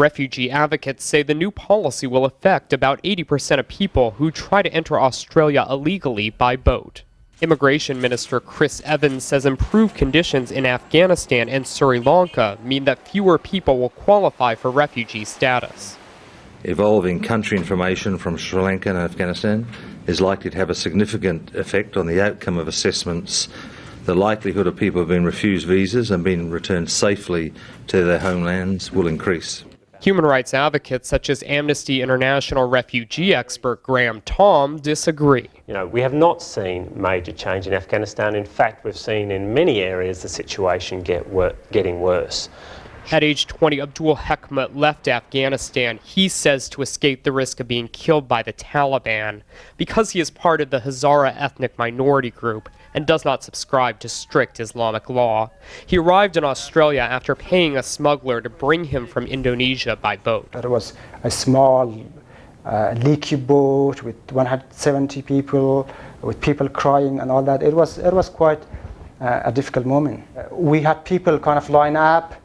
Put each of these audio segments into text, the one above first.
Refugee advocates say the new policy will affect about 80% of people who try to enter Australia illegally by boat. Immigration Minister Chris Evans says improved conditions in Afghanistan and Sri Lanka mean that fewer people will qualify for refugee status. Evolving country information from Sri Lanka and Afghanistan is likely to have a significant effect on the outcome of assessments. The likelihood of people being refused visas and being returned safely to their homelands will increase. Human rights advocates such as Amnesty International refugee expert Graham Tom disagree. We have not seen major change in Afghanistan. In fact, we've seen in many areas the situation getting worse. At age 20, Abdul Hekmat left Afghanistan, he says, to escape the risk of being killed by the Taliban because he is part of the Hazara ethnic minority group and does not subscribe to strict Islamic law. He arrived in Australia after paying a smuggler to bring him from Indonesia by boat. It was a small, leaky boat with 170 people, with people crying and all that. It was quite a difficult moment. We had people kind of line up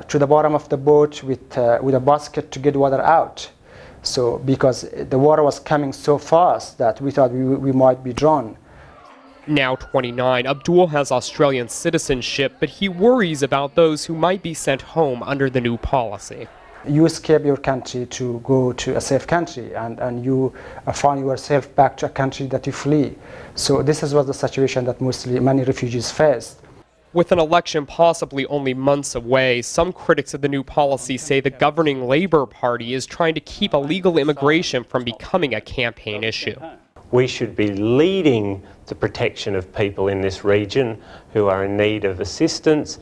to the bottom of the boat with a basket to get water out. So because the water was coming so fast that we thought we might be drowned. Now 29, Abdul has Australian citizenship, but he worries about those who might be sent home under the new policy. You escape your country to go to a safe country, and you find yourself back to a country that you flee. So this was the situation that many refugees faced. With an election possibly only months away, some critics of the new policy say the governing Labour Party is trying to keep illegal immigration from becoming a campaign issue. We should be leading the protection of people in this region who are in need of assistance,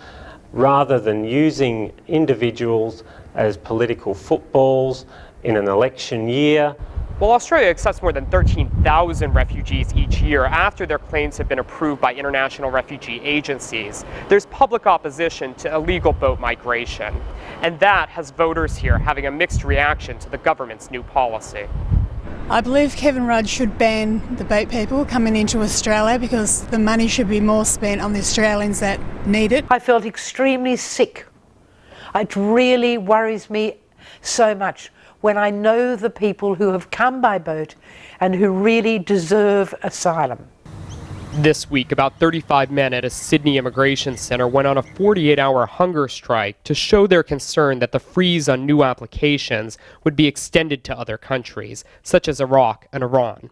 rather than using individuals as political footballs in an election year. Well, Australia accepts more than 13,000 refugees each year after their claims have been approved by international refugee agencies. There's public opposition to illegal boat migration, and that has voters here having a mixed reaction to the government's new policy. I believe Kevin Rudd should ban the boat people coming into Australia because the money should be more spent on the Australians that need it. I felt extremely sick. It really worries me so much when I know the people who have come by boat and who really deserve asylum. This week, about 35 men at a Sydney immigration centre went on a 48-hour hunger strike to show their concern that the freeze on new applications would be extended to other countries, such as Iraq and Iran.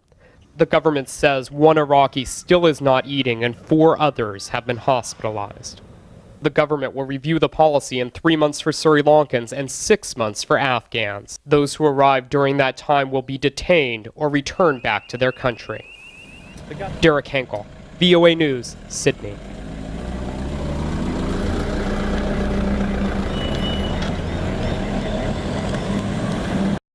The government says one Iraqi still is not eating and 4 others have been hospitalized. The government will review the policy in 3 months for Sri Lankans and 6 months for Afghans. Those who arrive during that time will be detained or returned back to their country. Derek Henkle, VOA News, Sydney.